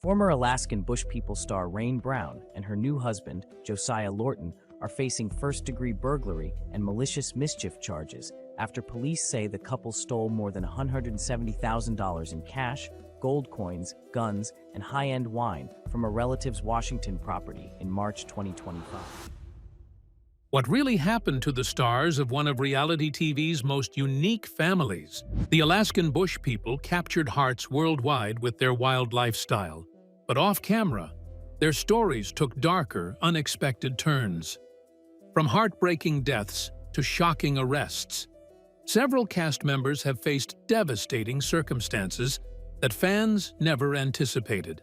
Former Alaskan Bush People star Rain Brown and her new husband, Josiah Lorton, are facing first-degree burglary and malicious mischief charges after police say the couple stole more than $170,000 in cash, gold coins, guns, and high-end wine from a relative's Washington property in March 2025. What really happened to the stars of one of reality TV's most unique families? The Alaskan Bush People captured hearts worldwide with their wild lifestyle. But off-camera, their stories took darker, unexpected turns. From heartbreaking deaths to shocking arrests, several cast members have faced devastating circumstances that fans never anticipated.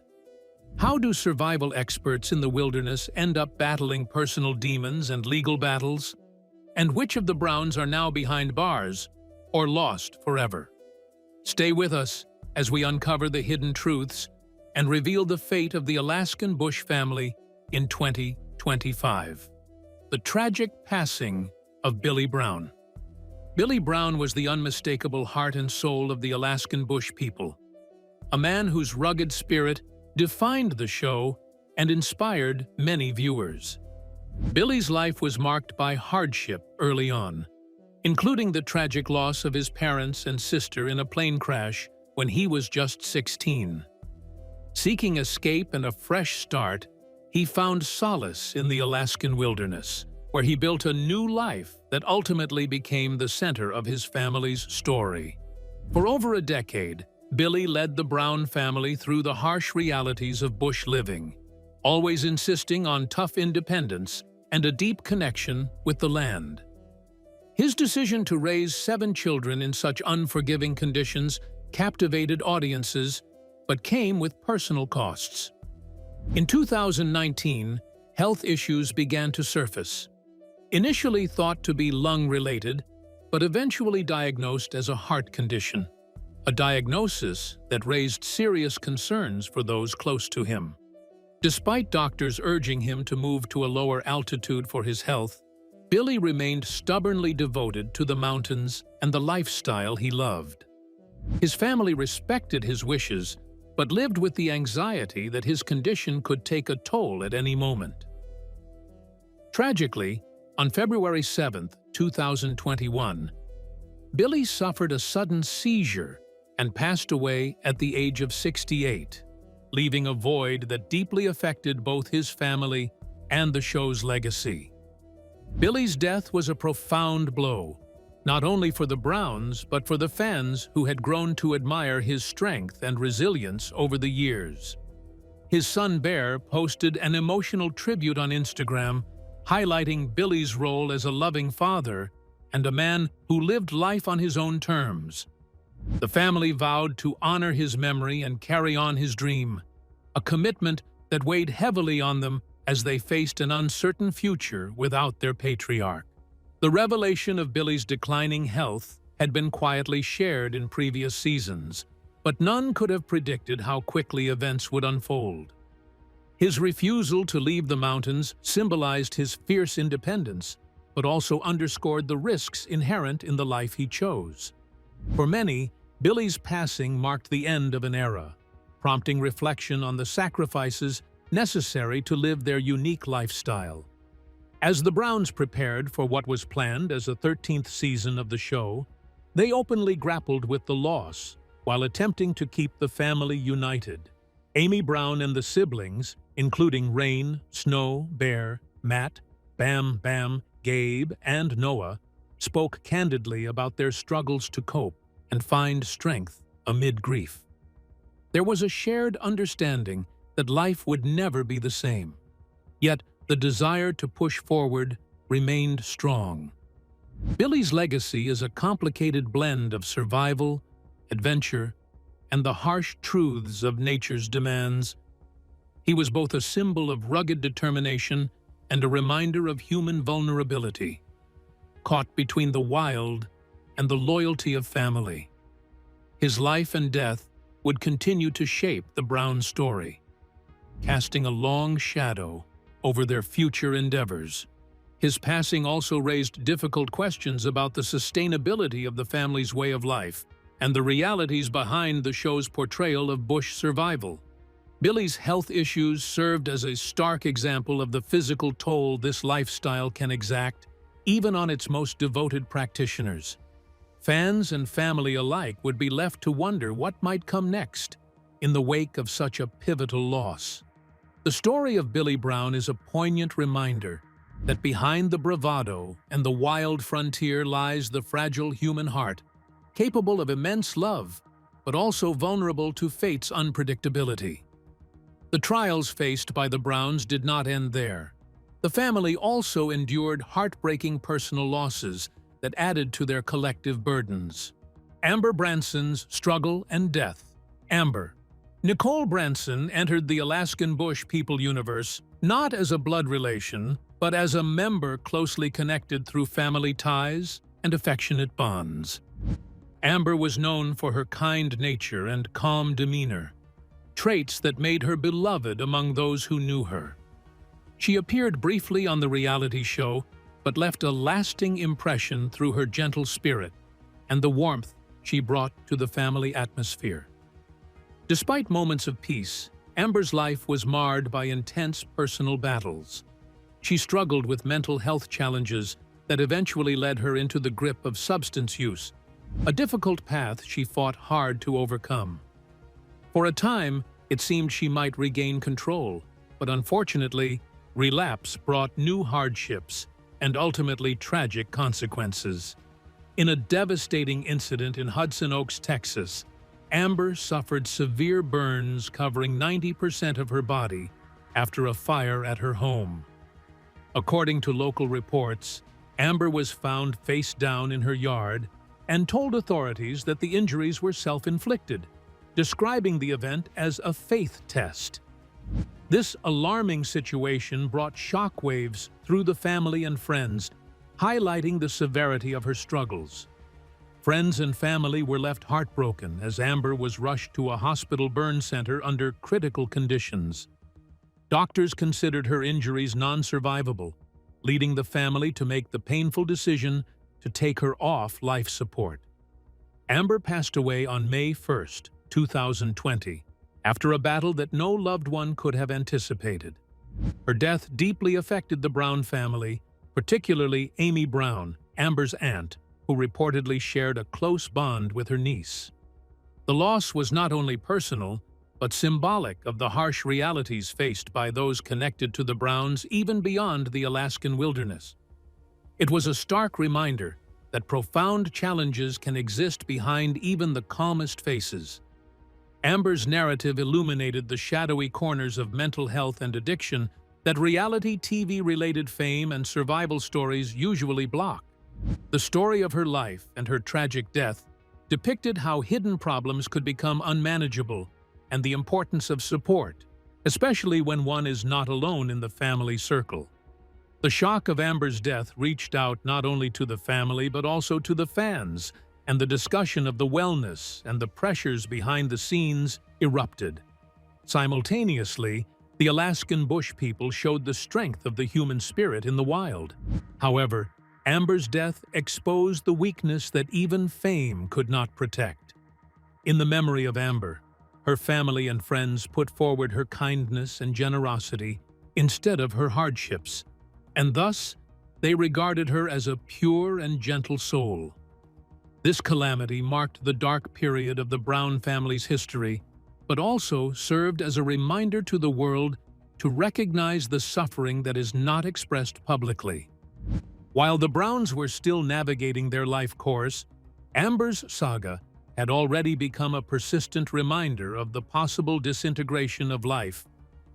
How do survival experts in the wilderness end up battling personal demons and legal battles? And which of the Browns are now behind bars or lost forever? Stay with us as we uncover the hidden truths and reveal the fate of the Alaskan Bush family in 2025. The tragic passing of Billy Brown. Billy Brown was the unmistakable heart and soul of the Alaskan Bush People, a man whose rugged spirit defined the show and inspired many viewers. Billy's life was marked by hardship early on, including the tragic loss of his parents and sister in a plane crash when he was just 16. Seeking escape and a fresh start, he found solace in the Alaskan wilderness, where he built a new life that ultimately became the center of his family's story. For over a decade, Billy led the Brown family through the harsh realities of bush living, always insisting on tough independence and a deep connection with the land. His decision to raise 7 children in such unforgiving conditions captivated audiences, but came with personal costs. In 2019, health issues began to surface. Initially thought to be lung-related, but eventually diagnosed as a heart condition. A diagnosis that raised serious concerns for those close to him. Despite doctors urging him to move to a lower altitude for his health, Billy remained stubbornly devoted to the mountains and the lifestyle he loved. His family respected his wishes, but lived with the anxiety that his condition could take a toll at any moment. Tragically, on February 7, 2021, Billy suffered a sudden seizure and passed away at the age of 68, leaving a void that deeply affected both his family and the show's legacy. Billy's death was a profound blow, not only for the Browns but for the fans who had grown to admire his strength and resilience over the years. His son Bear posted an emotional tribute on Instagram, highlighting Billy's role as a loving father and a man who lived life on his own terms. The family vowed to honor his memory and carry on his dream, a commitment that weighed heavily on them as they faced an uncertain future without their patriarch. The revelation of Billy's declining health had been quietly shared in previous seasons, but none could have predicted how quickly events would unfold. His refusal to leave the mountains symbolized his fierce independence, but also underscored the risks inherent in the life he chose. For many, Billy's passing marked the end of an era, prompting reflection on the sacrifices necessary to live their unique lifestyle. As the Browns prepared for what was planned as a 13th season of the show, they openly grappled with the loss while attempting to keep the family united. Amy Brown and the siblings, including Rain, Snow, Bear, Matt, Bam Bam, Gabe, and Noah, spoke candidly about their struggles to cope and find strength amid grief. There was a shared understanding that life would never be the same, yet the desire to push forward remained strong. Billy's legacy is a complicated blend of survival, adventure, and the harsh truths of nature's demands. He was both a symbol of rugged determination and a reminder of human vulnerability, caught between the wild and the loyalty of family. His life and death would continue to shape the Brown story, casting a long shadow over their future endeavors. His passing also raised difficult questions about the sustainability of the family's way of life and the realities behind the show's portrayal of bush survival. Billy's health issues served as a stark example of the physical toll this lifestyle can exact, even on its most devoted practitioners. Fans and family alike would be left to wonder what might come next in the wake of such a pivotal loss. The story of Billy Brown is a poignant reminder that behind the bravado and the wild frontier lies the fragile human heart, capable of immense love, but also vulnerable to fate's unpredictability. The trials faced by the Browns did not end there. The family also endured heartbreaking personal losses that added to their collective burdens. Amber Branson's struggle and death. Amber. Nicole Branson entered the Alaskan Bush People universe not as a blood relation, but as a member closely connected through family ties and affectionate bonds. Amber was known for her kind nature and calm demeanor, traits that made her beloved among those who knew her. She appeared briefly on the reality show, but left a lasting impression through her gentle spirit and the warmth she brought to the family atmosphere. Despite moments of peace, Amber's life was marred by intense personal battles. She struggled with mental health challenges that eventually led her into the grip of substance use, a difficult path she fought hard to overcome. For a time, it seemed she might regain control, but unfortunately, relapse brought new hardships and ultimately tragic consequences. In a devastating incident in Hudson Oaks, Texas, Amber suffered severe burns covering 90% of her body after a fire at her home. According to local reports, Amber was found face down in her yard and told authorities that the injuries were self-inflicted, describing the event as a faith test. This alarming situation brought shockwaves through the family and friends, highlighting the severity of her struggles. Friends and family were left heartbroken as Amber was rushed to a hospital burn center under critical conditions. Doctors considered her injuries non-survivable, leading the family to make the painful decision to take her off life support. Amber passed away on May 1, 2020, after a battle that no loved one could have anticipated. Her death deeply affected the Brown family, particularly Amy Brown, Amber's aunt, who reportedly shared a close bond with her niece. The loss was not only personal, but symbolic of the harsh realities faced by those connected to the Browns even beyond the Alaskan wilderness. It was a stark reminder that profound challenges can exist behind even the calmest faces. Amber's narrative illuminated the shadowy corners of mental health and addiction that reality TV-related fame and survival stories usually block. The story of her life and her tragic death depicted how hidden problems could become unmanageable and the importance of support, especially when one is not alone in the family circle. The shock of Amber's death reached out not only to the family but also to the fans, and the discussion of the wellness and the pressures behind the scenes erupted. Simultaneously, the Alaskan Bush People showed the strength of the human spirit in the wild. However, Amber's death exposed the weakness that even fame could not protect. In the memory of Amber, her family and friends put forward her kindness and generosity instead of her hardships, and thus they regarded her as a pure and gentle soul. This calamity marked the dark period of the Brown family's history, but also served as a reminder to the world to recognize the suffering that is not expressed publicly. While the Browns were still navigating their life course, Amber's saga had already become a persistent reminder of the possible disintegration of life,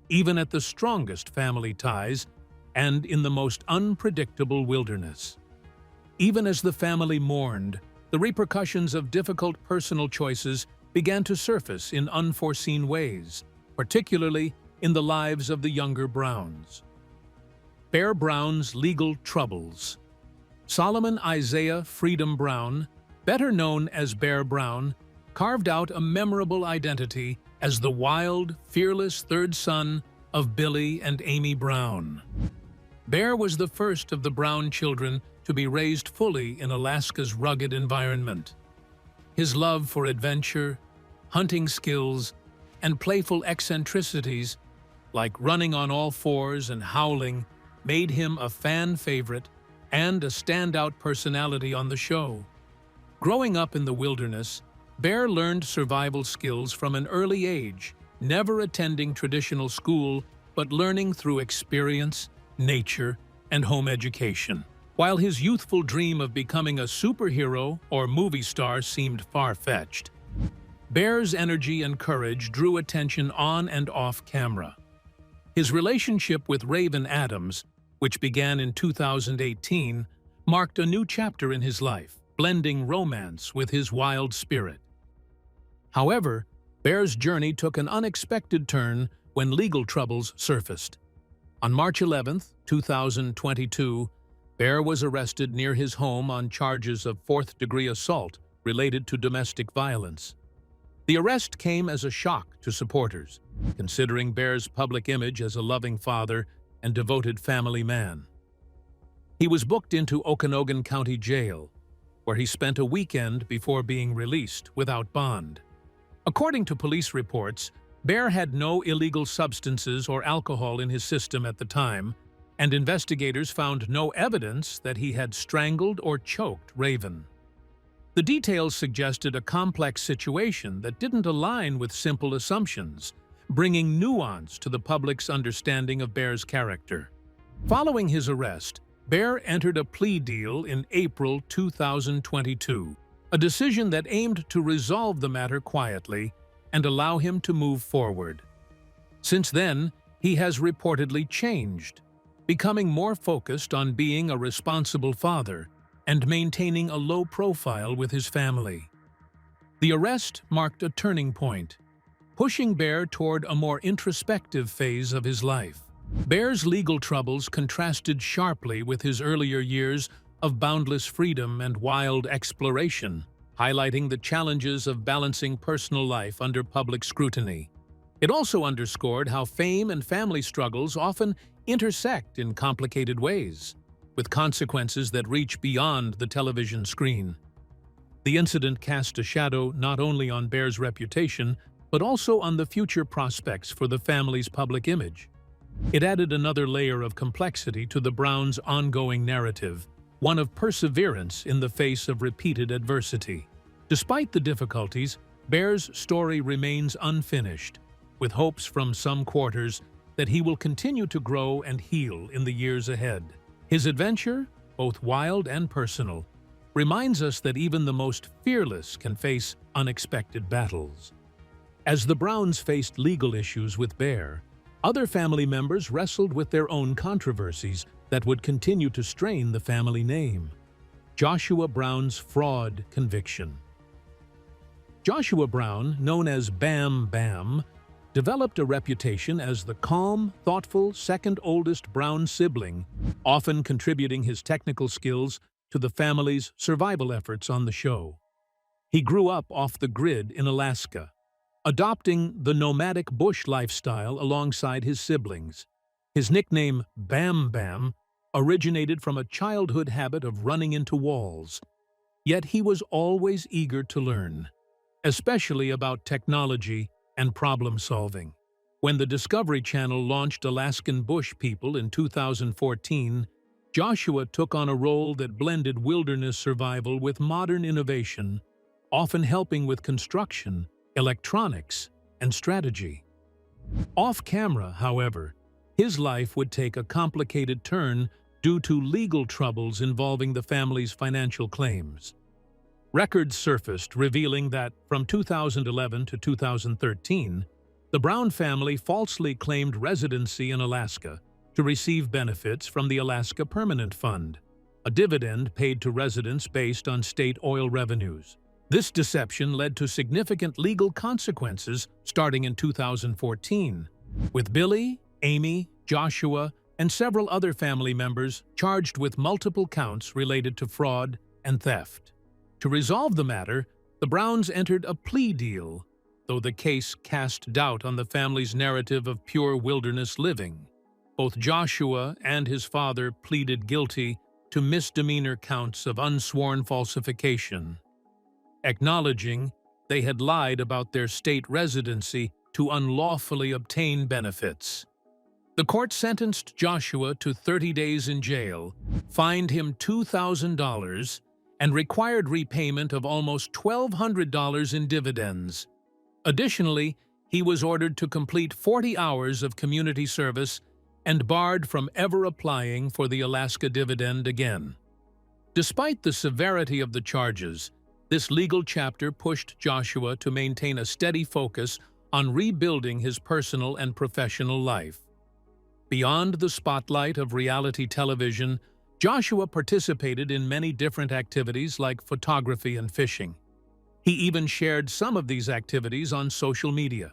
even at the strongest family ties and in the most unpredictable wilderness. Even as the family mourned, the repercussions of difficult personal choices began to surface in unforeseen ways, particularly in the lives of the younger Browns. Bear Brown's legal troubles. Solomon Isaiah Freedom Brown, better known as Bear Brown, carved out a memorable identity as the wild, fearless third son of Billy and Amy Brown. Bear was the first of the Brown children to be raised fully in Alaska's rugged environment. His love for adventure, hunting skills, and playful eccentricities, like running on all fours and howling, made him a fan favorite and a standout personality on the show. Growing up in the wilderness, Bear learned survival skills from an early age, never attending traditional school but learning through experience, nature, and home education. While his youthful dream of becoming a superhero or movie star seemed far-fetched, Bear's energy and courage drew attention on and off camera. His relationship with Raven Adams, which began in 2018, marked a new chapter in his life, blending romance with his wild spirit. However, Bear's journey took an unexpected turn when legal troubles surfaced. On March 11, 2022, Bear was arrested near his home on charges of fourth-degree assault related to domestic violence. The arrest came as a shock to supporters, considering Bear's public image as a loving father and devoted family man. He was booked into Okanogan County Jail, where he spent a weekend before being released without bond. According to police reports, Bear had no illegal substances or alcohol in his system at the time, and investigators found no evidence that he had strangled or choked Raven. The details suggested a complex situation that didn't align with simple assumptions, bringing nuance to the public's understanding of Bear's character. Following his arrest, Bear entered a plea deal in April 2022, a decision that aimed to resolve the matter quietly and allow him to move forward. Since then, he has reportedly changed, becoming more focused on being a responsible father and maintaining a low profile with his family. The arrest marked a turning point, pushing Bear toward a more introspective phase of his life. Bear's legal troubles contrasted sharply with his earlier years of boundless freedom and wild exploration, highlighting the challenges of balancing personal life under public scrutiny. It also underscored how fame and family struggles often intersect in complicated ways, with consequences that reach beyond the television screen. The incident cast a shadow not only on Bear's reputation, but also on the future prospects for the family's public image. It added another layer of complexity to the Browns' ongoing narrative, one of perseverance in the face of repeated adversity. Despite the difficulties, Bear's story remains unfinished, with hopes from some quarters that he will continue to grow and heal in the years ahead. His adventure, both wild and personal, reminds us that even the most fearless can face unexpected battles. As the Browns faced legal issues with Bear, other family members wrestled with their own controversies that would continue to strain the family name. Joshua Brown's fraud conviction. Joshua Brown, known as Bam Bam, developed a reputation as the calm, thoughtful, second-oldest Brown sibling, often contributing his technical skills to the family's survival efforts on the show. He grew up off the grid in Alaska, adopting the nomadic bush lifestyle alongside his siblings. His nickname, Bam Bam, originated from a childhood habit of running into walls. Yet he was always eager to learn, especially about technology and problem-solving. When the Discovery Channel launched Alaskan Bush People in 2014, Joshua took on a role that blended wilderness survival with modern innovation, often helping with construction, electronics, and strategy. Off-camera, however, his life would take a complicated turn due to legal troubles involving the family's financial claims. Records surfaced revealing that from 2011 to 2013, the Brown family falsely claimed residency in Alaska to receive benefits from the Alaska Permanent Fund, a dividend paid to residents based on state oil revenues. This deception led to significant legal consequences starting in 2014, with Billy, Amy, Joshua, and several other family members charged with multiple counts related to fraud and theft. To resolve the matter, the Browns entered a plea deal, though the case cast doubt on the family's narrative of pure wilderness living. Both Joshua and his father pleaded guilty to misdemeanor counts of unsworn falsification, acknowledging they had lied about their state residency to unlawfully obtain benefits. The court sentenced Joshua to 30 days in jail, fined him $2,000, and required repayment of almost $1,200 in dividends. Additionally, he was ordered to complete 40 hours of community service and barred from ever applying for the Alaska dividend again. Despite the severity of the charges, this legal chapter pushed Joshua to maintain a steady focus on rebuilding his personal and professional life. Beyond the spotlight of reality television, Joshua participated in many different activities like photography and fishing. He even shared some of these activities on social media.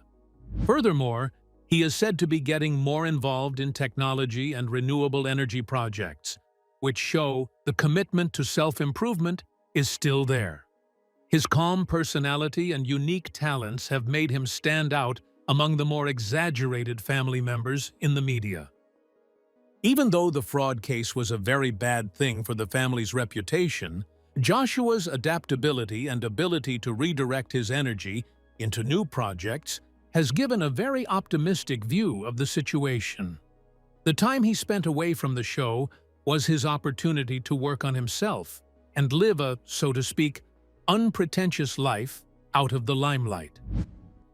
Furthermore, he is said to be getting more involved in technology and renewable energy projects, which show the commitment to self-improvement is still there. His calm personality and unique talents have made him stand out among the more exaggerated family members in the media. Even though the fraud case was a very bad thing for the family's reputation, Joshua's adaptability and ability to redirect his energy into new projects has given a very optimistic view of the situation. The time he spent away from the show was his opportunity to work on himself and live a, so to speak, unpretentious life out of the limelight.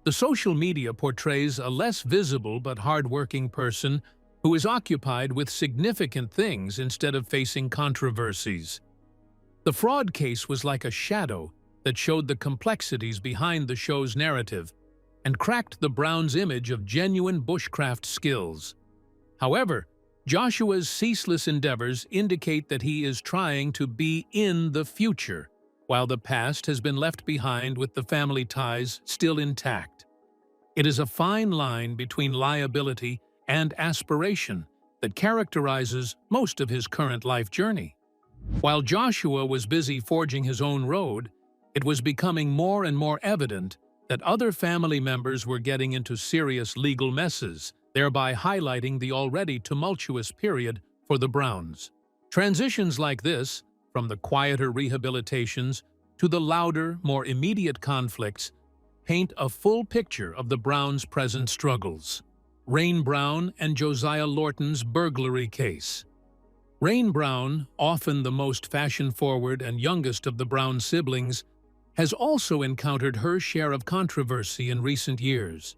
The social media portrays a less visible but hard-working person who is occupied with significant things instead of facing controversies. The fraud case was like a shadow that showed the complexities behind the show's narrative and cracked the Browns' image of genuine bushcraft skills. However, Joshua's ceaseless endeavors indicate that he is trying to be in the future, while the past has been left behind with the family ties still intact. It is a fine line between liability and aspiration that characterizes most of his current life journey. While Joshua was busy forging his own road, it was becoming more and more evident that other family members were getting into serious legal messes, thereby highlighting the already tumultuous period for the Browns. Transitions like this, from the quieter rehabilitations to the louder, more immediate conflicts, paint a full picture of the Browns' present struggles. Rain Brown and Josiah Lorton's burglary case. Rain Brown, often the most fashion-forward and youngest of the Brown siblings, has also encountered her share of controversy in recent years.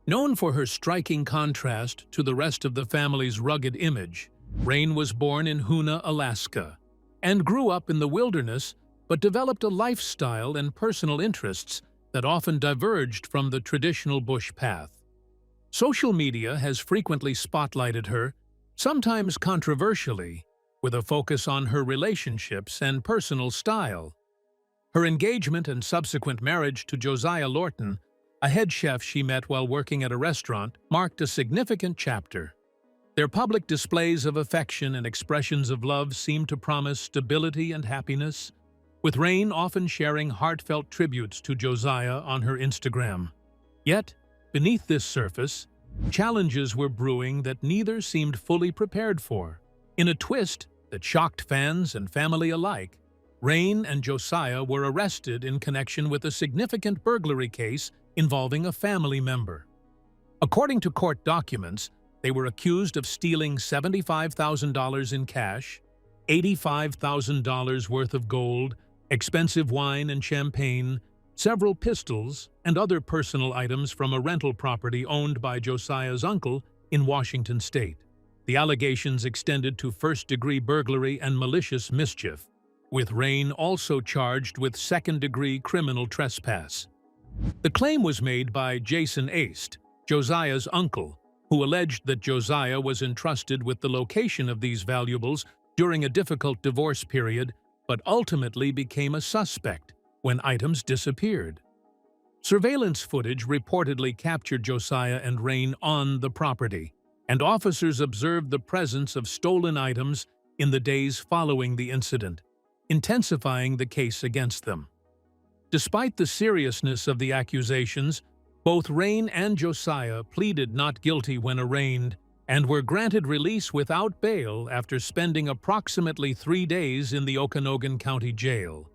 Known for her striking contrast to the rest of the family's rugged image, Rain was born in Hoona, Alaska, and grew up in the wilderness but developed a lifestyle and personal interests that often diverged from the traditional bush path. Social media has frequently spotlighted her, sometimes controversially, with a focus on her relationships and personal style. Her engagement and subsequent marriage to Josiah Lorton, a head chef she met while working at a restaurant, marked a significant chapter. Their public displays of affection and expressions of love seemed to promise stability and happiness, with Rain often sharing heartfelt tributes to Josiah on her Instagram. Yet, beneath this surface, challenges were brewing that neither seemed fully prepared for. In a twist that shocked fans and family alike, Rain and Josiah were arrested in connection with a significant burglary case involving a family member. According to court documents, they were accused of stealing $75,000 in cash, $85,000 worth of gold, expensive wine and champagne, several pistols, and other personal items from a rental property owned by Josiah's uncle in Washington state. The allegations extended to first-degree burglary and malicious mischief, with Rain also charged with second-degree criminal trespass. The claim was made by Jason Aist, Josiah's uncle, who alleged that Josiah was entrusted with the location of these valuables during a difficult divorce period, but ultimately became a suspect when items disappeared. Surveillance footage reportedly captured Josiah and Rain on the property, and officers observed the presence of stolen items in the days following the incident, intensifying the case against them. Despite the seriousness of the accusations, both Rain and Josiah pleaded not guilty when arraigned and were granted release without bail after spending approximately 3 days in the Okanogan County Jail.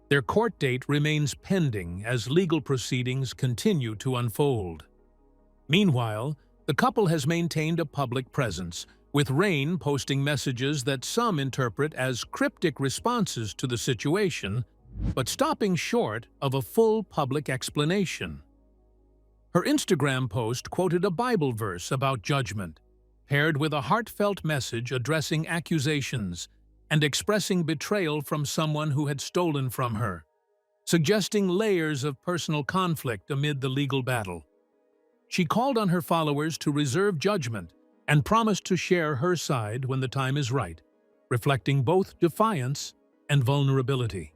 Their court date remains pending as legal proceedings continue to unfold. Meanwhile, the couple has maintained a public presence, with Rain posting messages that some interpret as cryptic responses to the situation, but stopping short of a full public explanation. Her Instagram post quoted a Bible verse about judgment, paired with a heartfelt message addressing accusations and expressing betrayal from someone who had stolen from her, suggesting layers of personal conflict amid the legal battle. She called on her followers to reserve judgment and promised to share her side when the time is right, reflecting both defiance and vulnerability.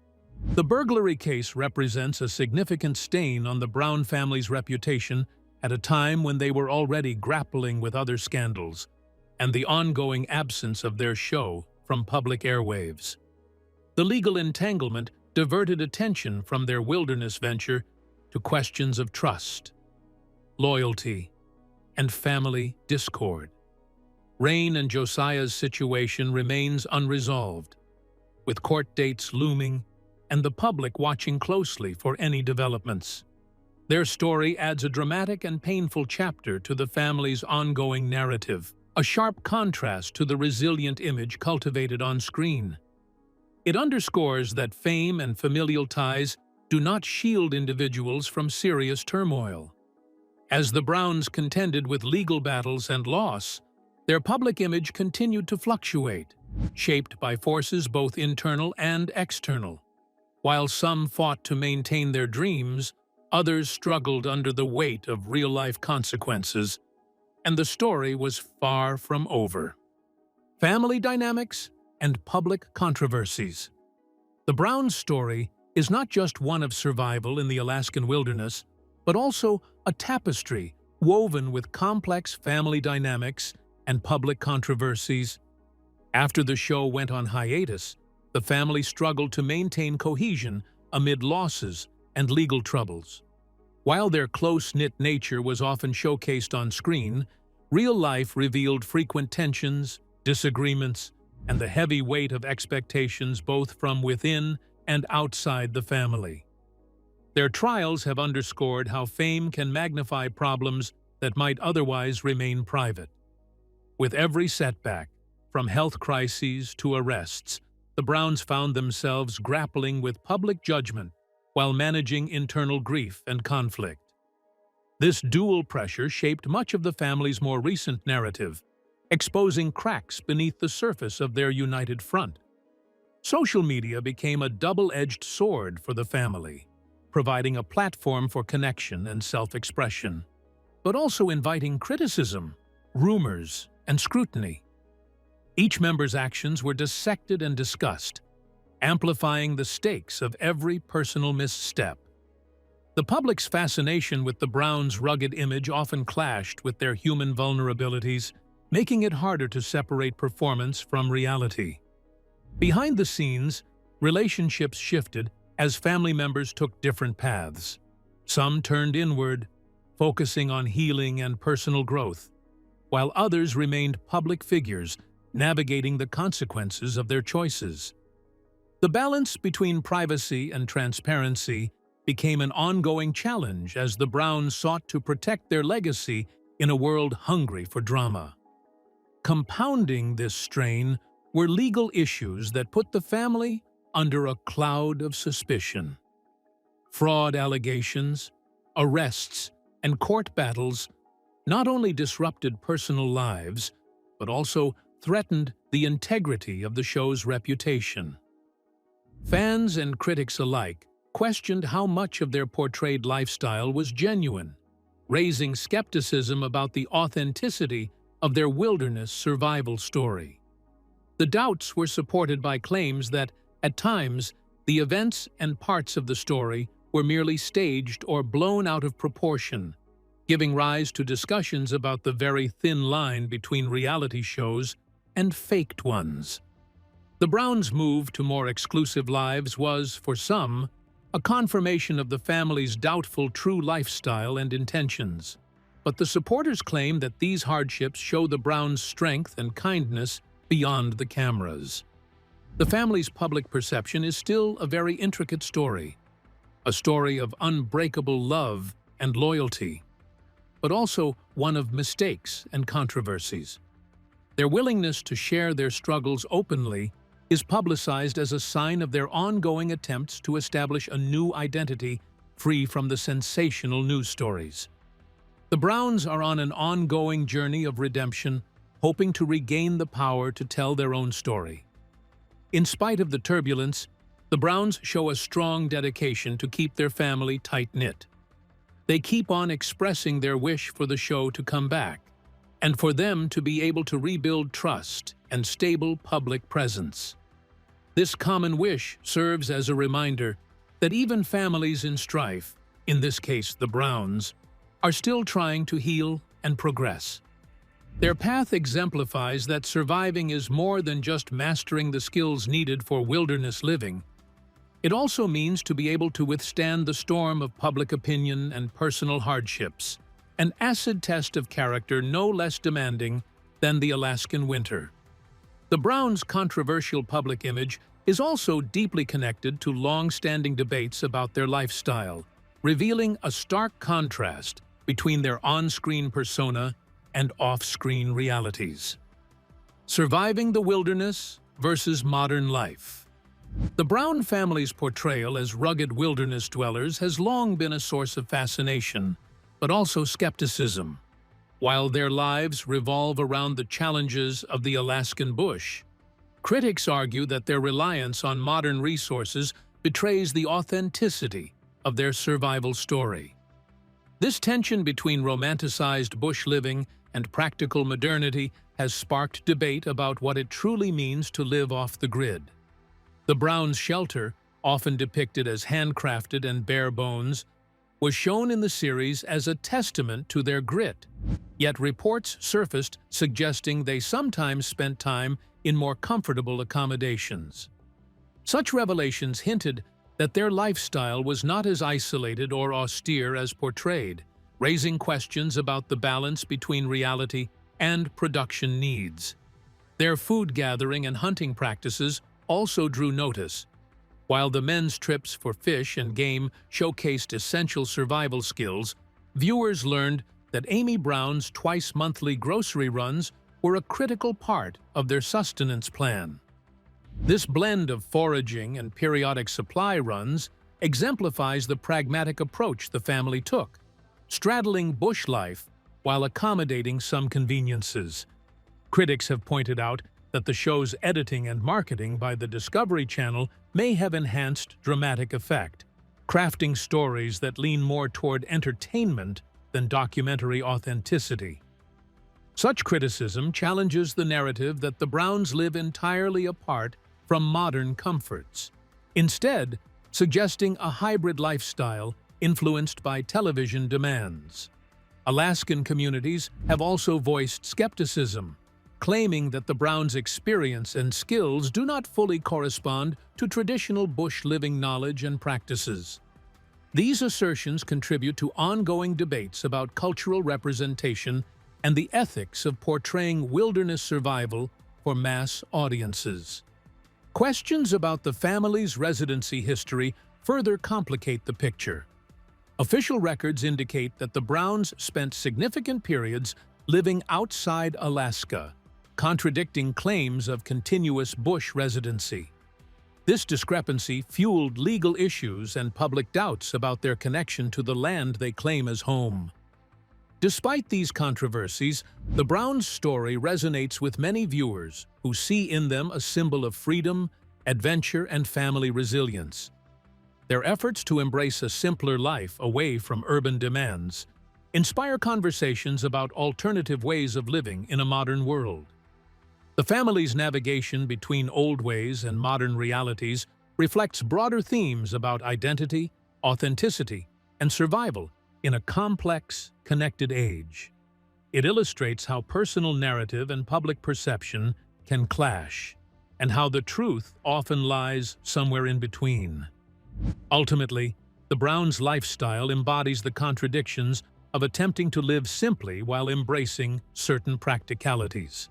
The burglary case represents a significant stain on the Brown family's reputation at a time when they were already grappling with other scandals and the ongoing absence of their show from public airwaves. The legal entanglement diverted attention from their wilderness venture to questions of trust, loyalty, and family discord. Rain and Josiah's situation remains unresolved, with court dates looming and the public watching closely for any developments. Their story adds a dramatic and painful chapter to the family's ongoing narrative, a sharp contrast to the resilient image cultivated on screen. It underscores that fame and familial ties do not shield individuals from serious turmoil. As the Browns contended with legal battles and loss, their public image continued to fluctuate, shaped by forces both internal and external. While some fought to maintain their dreams, others struggled under the weight of real-life consequences, and the story was far from over. Family dynamics and public controversies. The Browns' story is not just one of survival in the Alaskan wilderness, but also a tapestry woven with complex family dynamics and public controversies. After the show went on hiatus, the family struggled to maintain cohesion amid losses and legal troubles. While their close-knit nature was often showcased on screen, real life revealed frequent tensions, disagreements, and the heavy weight of expectations both from within and outside the family. Their trials have underscored how fame can magnify problems that might otherwise remain private. With every setback, from health crises to arrests, the Browns found themselves grappling with public judgment while managing internal grief and conflict. This dual pressure shaped much of the family's more recent narrative, exposing cracks beneath the surface of their united front. Social media became a double-edged sword for the family, providing a platform for connection and self-expression, but also inviting criticism, rumors, and scrutiny. Each member's actions were dissected and discussed, amplifying the stakes of every personal misstep. The public's fascination with the Browns' rugged image often clashed with their human vulnerabilities, making it harder to separate performance from reality. Behind the scenes, relationships shifted as family members took different paths. Some turned inward, focusing on healing and personal growth, while others remained public figures, navigating the consequences of their choices. The balance between privacy and transparency became an ongoing challenge as the Browns sought to protect their legacy in a world hungry for drama. Compounding this strain were legal issues that put the family under a cloud of suspicion. Fraud allegations, arrests, and court battles not only disrupted personal lives, but also threatened the integrity of the show's reputation. Fans and critics alike questioned how much of their portrayed lifestyle was genuine, raising skepticism about the authenticity of their wilderness survival story. The doubts were supported by claims that, at times, the events and parts of the story were merely staged or blown out of proportion, giving rise to discussions about the very thin line between reality shows and faked ones. The Browns' move to more exclusive lives was, for some, a confirmation of the family's doubtful true lifestyle and intentions. But the supporters claim that these hardships show the Browns' strength and kindness beyond the cameras. The family's public perception is still a very intricate story, a story of unbreakable love and loyalty. but also one of mistakes and controversies. Their willingness to share their struggles openly is publicized as a sign of their ongoing attempts to establish a new identity free from the sensational news stories. The Browns are on an ongoing journey of redemption, hoping to regain the power to tell their own story. In spite of the turbulence, the Browns show a strong dedication to keep their family tight-knit. They keep on expressing their wish for the show to come back, and for them to be able to rebuild trust and stable public presence. This common wish serves as a reminder that even families in strife, in this case the Browns, are still trying to heal and progress. Their path exemplifies that surviving is more than just mastering the skills needed for wilderness living. It also means to be able to withstand the storm of public opinion and personal hardships, an acid test of character no less demanding than the Alaskan winter. The Browns' controversial public image is also deeply connected to long-standing debates about their lifestyle, revealing a stark contrast between their on-screen persona and off-screen realities. Surviving the wilderness versus modern life. The Brown family's portrayal as rugged wilderness dwellers has long been a source of fascination, but also skepticism. While their lives revolve around the challenges of the Alaskan bush, critics argue that their reliance on modern resources betrays the authenticity of their survival story. This tension between romanticized bush living and practical modernity has sparked debate about what it truly means to live off the grid. The Browns' shelter, often depicted as handcrafted and bare bones, was shown in the series as a testament to their grit, yet reports surfaced suggesting they sometimes spent time in more comfortable accommodations. Such revelations hinted that their lifestyle was not as isolated or austere as portrayed, raising questions about the balance between reality and production needs. Their food gathering and hunting practices also drew notice. While the men's trips for fish and game showcased essential survival skills, viewers learned that Amy Brown's twice-monthly grocery runs were a critical part of their sustenance plan. This blend of foraging and periodic supply runs exemplifies the pragmatic approach the family took, straddling bush life while accommodating some conveniences. Critics have pointed out that the show's editing and marketing by the Discovery Channel may have enhanced dramatic effect, crafting stories that lean more toward entertainment than documentary authenticity. Such criticism challenges the narrative that the Browns live entirely apart from modern comforts, instead suggesting a hybrid lifestyle influenced by television demands. Alaskan communities have also voiced skepticism, claiming that the Browns' experience and skills do not fully correspond to traditional bush living knowledge and practices. These assertions contribute to ongoing debates about cultural representation and the ethics of portraying wilderness survival for mass audiences. Questions about the family's residency history further complicate the picture. Official records indicate that the Browns spent significant periods living outside Alaska, contradicting claims of continuous bush residency. This discrepancy fueled legal issues and public doubts about their connection to the land they claim as home. Despite these controversies, the Browns' story resonates with many viewers who see in them a symbol of freedom, adventure, and family resilience. Their efforts to embrace a simpler life away from urban demands inspire conversations about alternative ways of living in a modern world. The family's navigation between old ways and modern realities reflects broader themes about identity, authenticity, and survival in a complex, connected age. It illustrates how personal narrative and public perception can clash, and how the truth often lies somewhere in between. Ultimately, the Browns' lifestyle embodies the contradictions of attempting to live simply while embracing certain practicalities.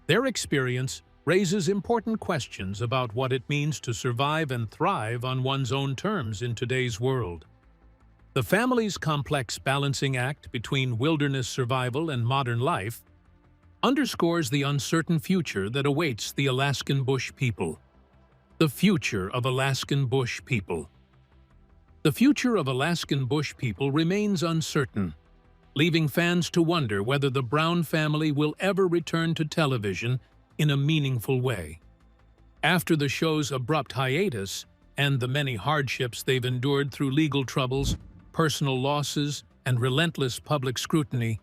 Their experience raises important questions about what it means to survive and thrive on one's own terms in today's world. The family's complex balancing act between wilderness survival and modern life underscores the uncertain future that awaits the Alaskan Bush People. The future of Alaskan Bush People. The future of Alaskan Bush People remains uncertain, leaving fans to wonder whether the Brown family will ever return to television in a meaningful way. After the show's abrupt hiatus and the many hardships they've endured through legal troubles, personal losses, and relentless public scrutiny,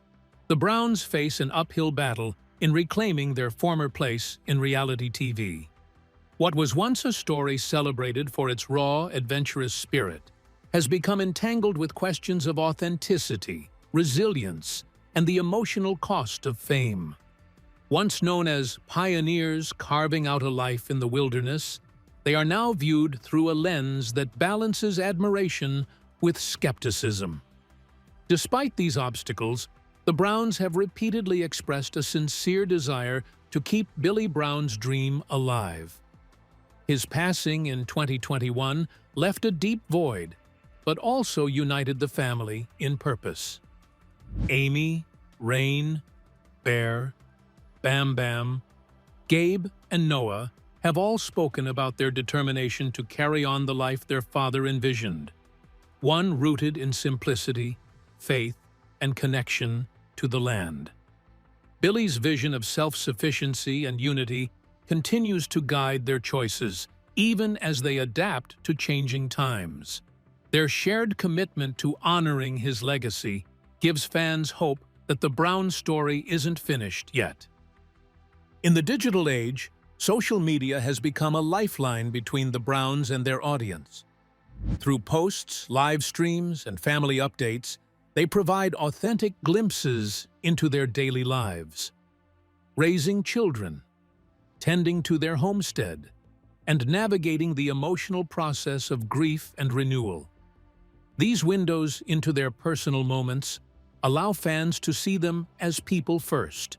the Browns face an uphill battle in reclaiming their former place in reality TV. What was once a story celebrated for its raw, adventurous spirit has become entangled with questions of authenticity, resilience, and the emotional cost of fame. Once known as pioneers carving out a life in the wilderness, they are now viewed through a lens that balances admiration with skepticism. Despite these obstacles, the Browns have repeatedly expressed a sincere desire to keep Billy Brown's dream alive. His passing in 2021 left a deep void, but also united the family in purpose. Amy, Rain, Bear, Bam Bam, Gabe, and Noah have all spoken about their determination to carry on the life their father envisioned, one rooted in simplicity, faith, and connection to the land. Billy's vision of self-sufficiency and unity continues to guide their choices, even as they adapt to changing times. Their shared commitment to honoring his legacy gives fans hope that the Brown story isn't finished yet. In the digital age, social media has become a lifeline between the Browns and their audience. Through posts, live streams, and family updates, they provide authentic glimpses into their daily lives. Raising children, tending to their homestead, and navigating the emotional process of grief and renewal. These windows into their personal moments allow fans to see them as people first,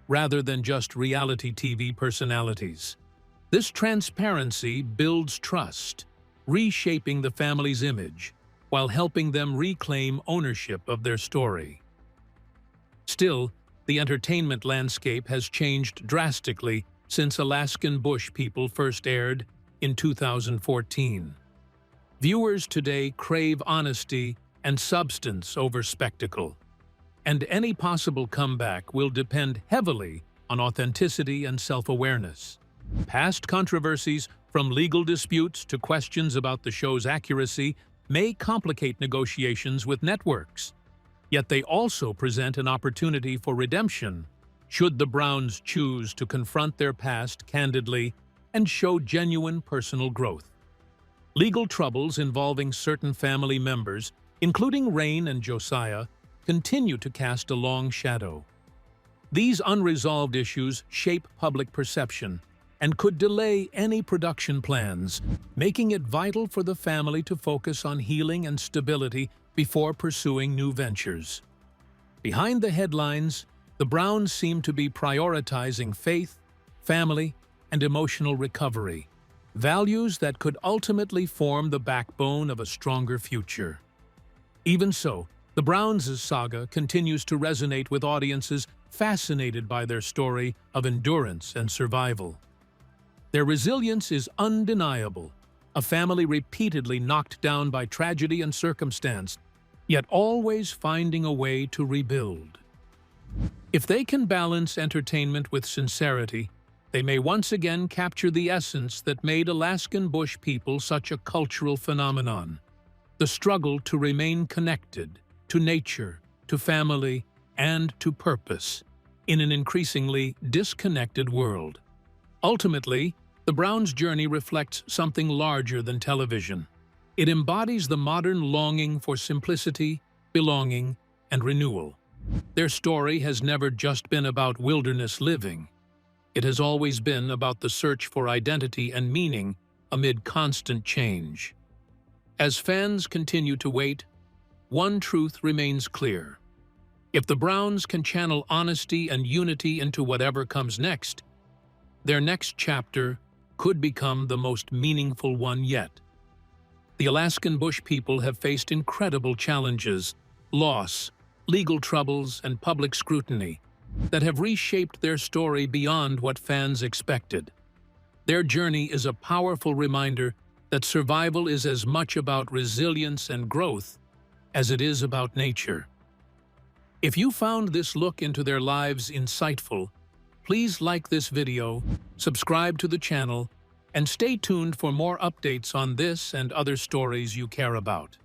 rather than just reality TV personalities. This transparency builds trust, reshaping the family's image, while helping them reclaim ownership of their story. Still, the entertainment landscape has changed drastically since Alaskan Bush People first aired in 2014. Viewers today crave honesty and substance over spectacle, and any possible comeback will depend heavily on authenticity and self-awareness. Past controversies, from legal disputes to questions about the show's accuracy, may complicate negotiations with networks. Yet they also present an opportunity for redemption, should the Browns choose to confront their past candidly and show genuine personal growth. Legal troubles involving certain family members, including Rain and Josiah, continue to cast a long shadow. These unresolved issues shape public perception and could delay any production plans, making it vital for the family to focus on healing and stability before pursuing new ventures. Behind the headlines, the Browns seem to be prioritizing faith, family, and emotional recovery, values that could ultimately form the backbone of a stronger future. Even so, the Browns' saga continues to resonate with audiences fascinated by their story of endurance and survival. Their resilience is undeniable, a family repeatedly knocked down by tragedy and circumstance, yet always finding a way to rebuild. If they can balance entertainment with sincerity, they may once again capture the essence that made Alaskan Bush People such a cultural phenomenon: the struggle to remain connected to nature, to family, and to purpose in an increasingly disconnected world. Ultimately, the Browns' journey reflects something larger than television. It embodies the modern longing for simplicity, belonging, and renewal. Their story has never just been about wilderness living. It has always been about the search for identity and meaning amid constant change. As fans continue to wait, one truth remains clear. If the Browns can channel honesty and unity into whatever comes next, their next chapter could become the most meaningful one yet. The Alaskan Bush People have faced incredible challenges, loss, legal troubles, and public scrutiny that have reshaped their story beyond what fans expected. Their journey is a powerful reminder that survival is as much about resilience and growth as it is about nature. If you found this look into their lives insightful, please like this video, subscribe to the channel, and stay tuned for more updates on this and other stories you care about.